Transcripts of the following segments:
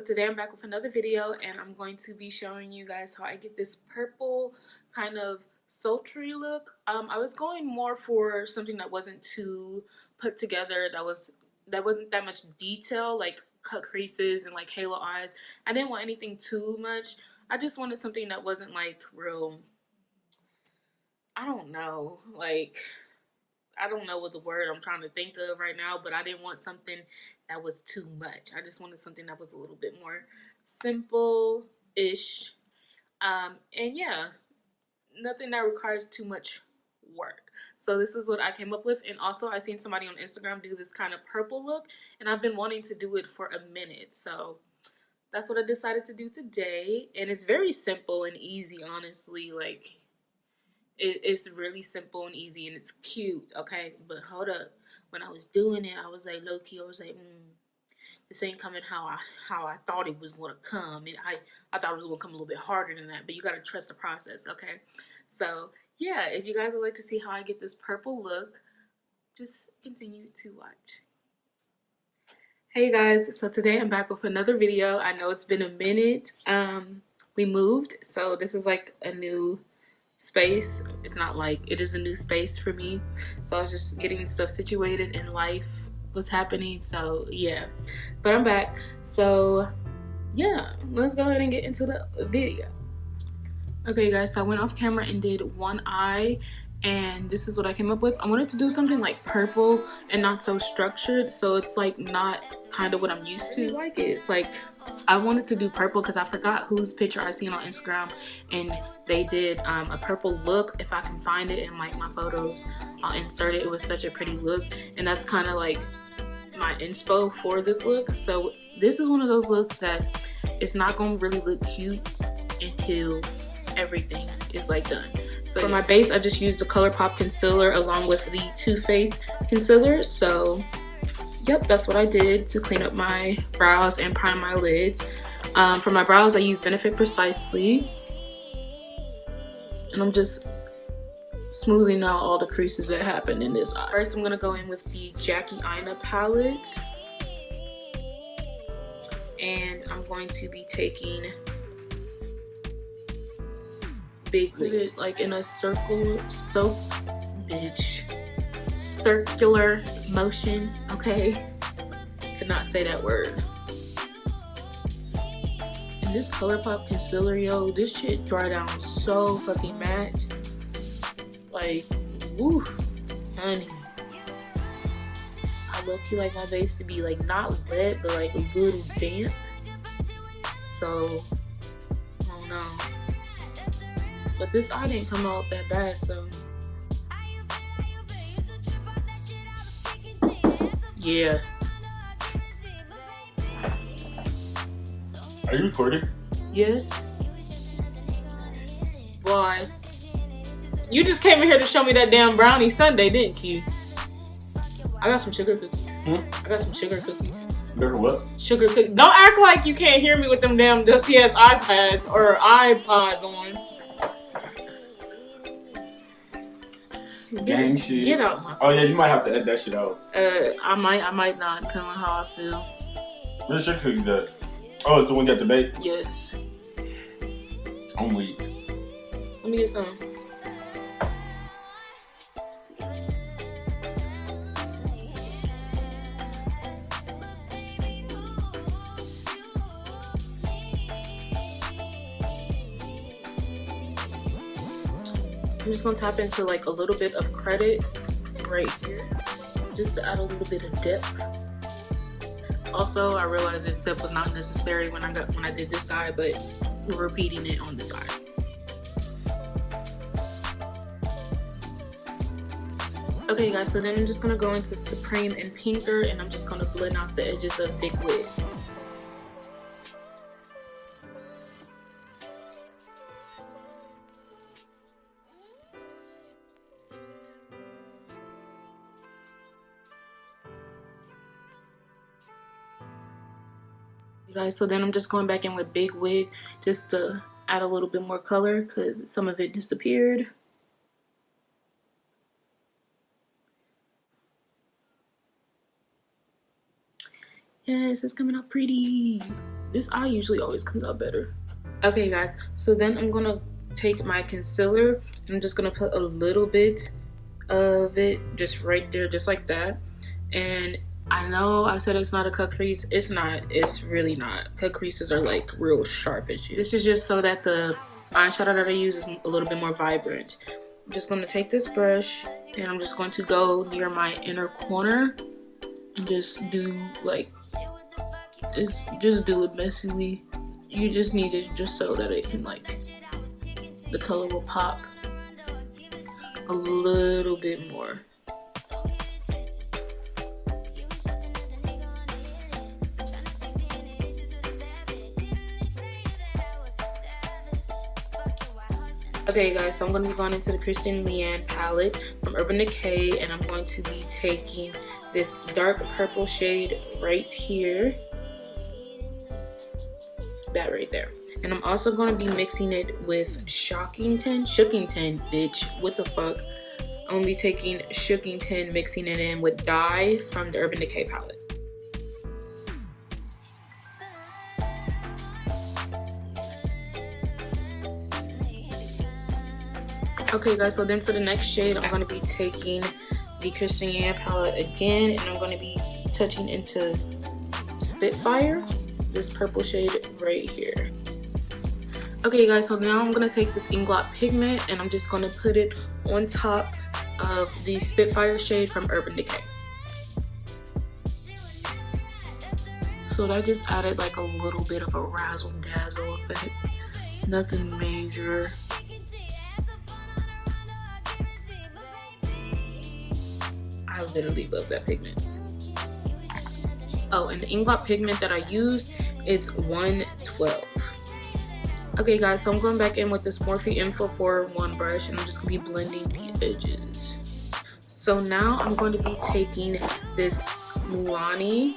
so today I'm back with another video, and I'm going to be showing you guys how I get this purple kind of sultry look. I was going more for something that wasn't too put together, that wasn't that much detail, like cut creases and like halo eyes. I didn't want anything too much. I just wanted something that wasn't like real, I don't know, like, I don't know what the word I'm trying to think of right now, but I didn't want something that was too much. I just wanted something that was a little bit more simple-ish. And yeah, nothing that requires too much work. So this is what I came up with. And also I seen somebody on Instagram do this kind of purple look, and I've been wanting to do it for a minute. So that's what I decided to do today. And it's very simple and easy, honestly. Like, it's really simple and easy, and it's cute, okay? But hold up, when I was doing it, I was like, low-key, I was like, this ain't coming how I thought it was gonna come. And I thought it was gonna come a little bit harder than that, but you gotta trust the process, okay? So yeah, if you guys would like to see how I get this purple look, just continue to watch. Hey guys, so today I'm back with another video. I know it's been a minute. We moved, so this is like a new space. It's not like, it is a new space for me, so I was just getting stuff situated and life was happening. So yeah, but I'm back. So yeah, let's go ahead and get into the video. Okay guys, so I went off camera and did one eye, and this is what I came up with. I wanted to do something like purple and not so structured, so it's like not kind of what I'm used to. Like it's like, I wanted to do purple because I forgot whose picture I seen on Instagram, and they did a purple look. If I can find it in like my photos, I'll insert it. It was such a pretty look, and that's kind of like my inspo for this look. So this is one of those looks that it's not gonna really look cute until everything is like done. So for my base, I just used the ColourPop concealer along with the Too Faced concealer. So yep, that's what I did to clean up my brows and prime my lids. For my brows, I used Benefit Precisely, and I'm just smoothing out all the creases that happened in this eye. First, I'm gonna go in with the Jackie Aina palette, and I'm going to be taking Big Wig, like in a circular motion, okay? Could not say that word. And this ColourPop concealer, yo, this shit dry down so fucking matte. Like, woo, honey. I low-key like my base to be like not wet, but like a little damp. So, I don't know. But this eye didn't come out that bad, so. Yeah. Are you recording? Yes. Why? You just came in here to show me that damn brownie sundae, didn't you? I got some sugar cookies. I got some sugar cookies. Sugar what? Sugar cookies. Don't act like you can't hear me with them damn dusty ass iPads or iPods on. Gang shit. Get out my face. Oh yeah, you might have to edit that shit out. I might not, depending on how I feel. Where's the sugar cookies at? Oh, it's the ones you have to bake? Yes. I'm weak. Let me get some. I'm just gonna tap into like a little bit of credit right here, just to add a little bit of depth. Also, I realized this step was not necessary when I did this side, but we're repeating it on this side. Okay guys, so then I'm just gonna go into Supreme and Pinker, and I'm just gonna blend out the edges of Big Wig. You guys, so then I'm just going back in with Big Wig just to add a little bit more color because some of it disappeared. Yes, it's coming out pretty. This eye usually always comes out better. Okay guys, so then I'm gonna take my concealer. I'm just gonna put a little bit of it just right there, just like that. And I know I said it's not a cut crease. It's not. It's really not. Cut creases are like real sharp edges. This is just so that the eyeshadow that I use is a little bit more vibrant. I'm just going to take this brush and I'm just going to go near my inner corner and just do like, just do it messily. You just need it just so that it can like, the color will pop a little bit more. Okay guys, so I'm going to be going into the Kristen Leanne palette from Urban Decay, and I'm going to be taking this dark purple shade right here. That right there. And I'm also going to be mixing it with Shockington, bitch, what the fuck. I'm going to be taking Shookington, mixing it in with Dye from the Urban Decay palette. Okay guys, so then for the next shade, I'm going to be taking the Kristen Leanne palette again, and I'm going to be touching into Spitfire, this purple shade right here. Okay guys, so now I'm going to take this Inglot pigment and I'm just going to put it on top of the Spitfire shade from Urban Decay. So that just added like a little bit of a razzle dazzle effect. Nothing major. I literally love that pigment. Oh, and the Inglot pigment that I used is 112. Okay guys, so I'm going back in with this Morphe M441 brush and I'm just going to be blending the edges. So now I'm going to be taking this Milani.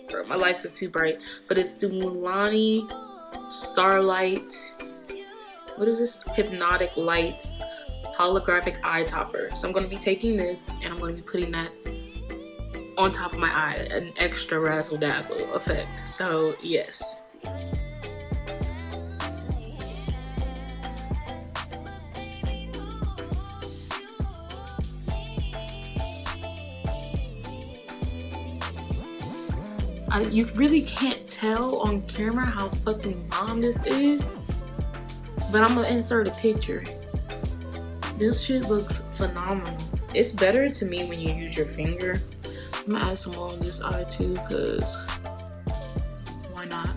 Bro, my lights are too bright, but it's the Milani Starlight. What is this? Hypnotic Lights holographic eye topper. So I'm going to be taking this and I'm going to be putting that on top of my eye, an extra razzle dazzle effect. So yes. You really can't tell on camera how fucking bomb this is, but I'm gonna insert a picture. This shit looks phenomenal. It's better to me when you use your finger. I'm gonna add some more on this eye too, cause why not?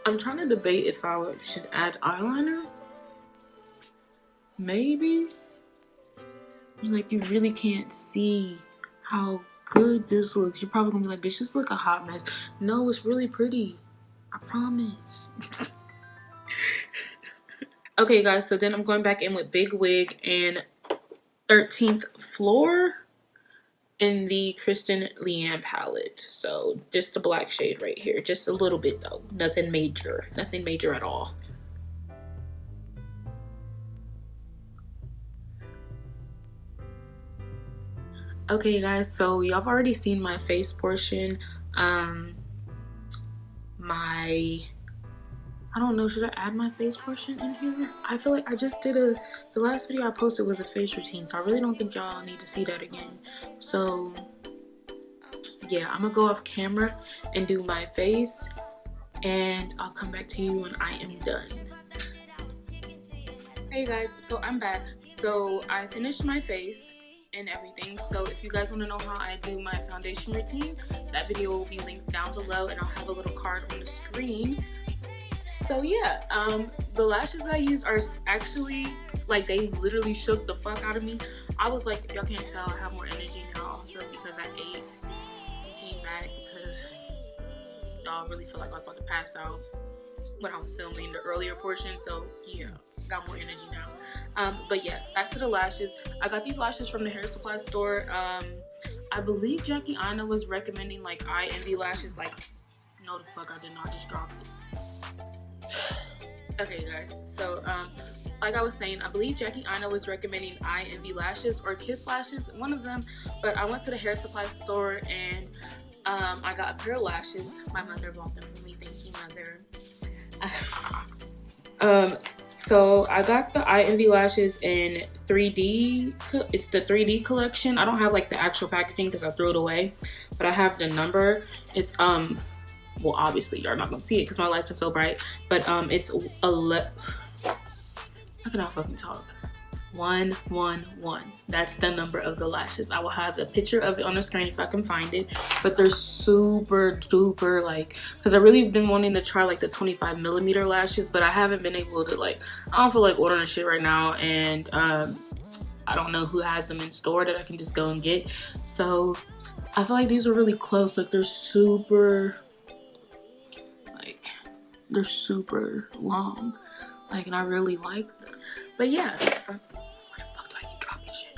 I'm trying to debate if I should add eyeliner. Maybe. Like, you really can't see how good this looks. You're probably gonna be like, bitch, this look a hot mess. No, it's really pretty. I promise. Okay guys, so then I'm going back in with Big Wig and 13th Floor in the Kristen Leanne palette. So just the black shade right here. Just a little bit though. Nothing major. Nothing major at all. Okay guys, so y'all have already seen my face portion. I don't know, should I add my face portion in here? I feel like I just did the last video I posted was a face routine, so I really don't think y'all need to see that again. So yeah, I'm gonna go off camera and do my face, and I'll come back to you when I am done. Hey guys, so I'm back. So I finished my face and everything. So if you guys want to know how I do my foundation routine, that video will be linked down below, and I'll have a little card on the screen. So yeah, the lashes that I use are actually, like, they literally shook the fuck out of me. I was like, if y'all can't tell, I have more energy now also because I ate and came back, because y'all really feel like I was about to pass out when I was filming the earlier portion. So yeah, got more energy now. But yeah, back to the lashes. I got these lashes from the hair supply store. I believe Jackie Aina was recommending like Eye Envy lashes. Like, no the fuck I did not, just dropped it. Okay guys, so like I was saying, I believe Jackie Aina was recommending Eye Envy lashes or Kiss lashes, one of them. But I went to the hair supply store and I got a pair of lashes. My mother bought them for me. Thank you, mother. So I got the Eye Envy lashes in 3D. It's the 3D collection. I don't have like the actual packaging because I threw it away, but I have the number. It's well, obviously you're not gonna see it because my lights are so bright, but it's I cannot fucking talk. 111. That's the number of the lashes. I will have a picture of it on the screen if I can find it. But they're super duper, like, because I really been wanting to try like the 25mm lashes, but I haven't been able to, like, I don't feel like ordering shit right now, and I don't know who has them in store that I can just go and get. So I feel like these are really close. Like, they're super long, like, and I really like them. But yeah, where the fuck do I keep dropping shit?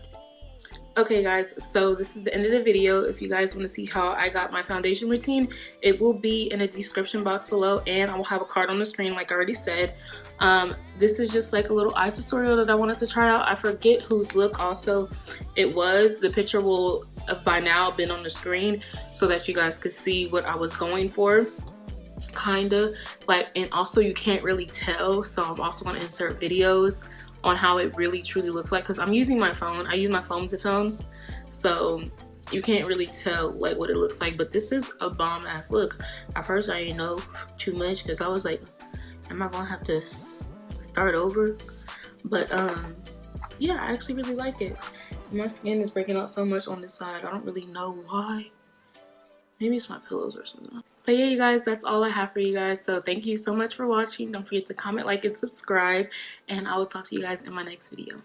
Okay guys, so this is the end of the video. If you guys want to see how I got my foundation routine, it will be in the description box below, and I will have a card on the screen like I already said. This is just like a little eye tutorial that I wanted to try out. I forget whose look also it was. The picture will have by now been on the screen so that you guys could see what I was going for, kinda, like, and also you can't really tell, so I'm also going to insert videos on how it really truly looks like, because I'm using my phone. I use my phone to film, so you can't really tell like what it looks like. But this is a bomb ass look. At first I didn't know too much because I was like, am I gonna have to start over? But yeah, I actually really like it. My skin is breaking out so much on this side. I don't really know why. Maybe it's my pillows or something. But yeah, you guys, that's all I have for you guys. So thank you so much for watching. Don't forget to comment, like, and subscribe. And I will talk to you guys in my next video.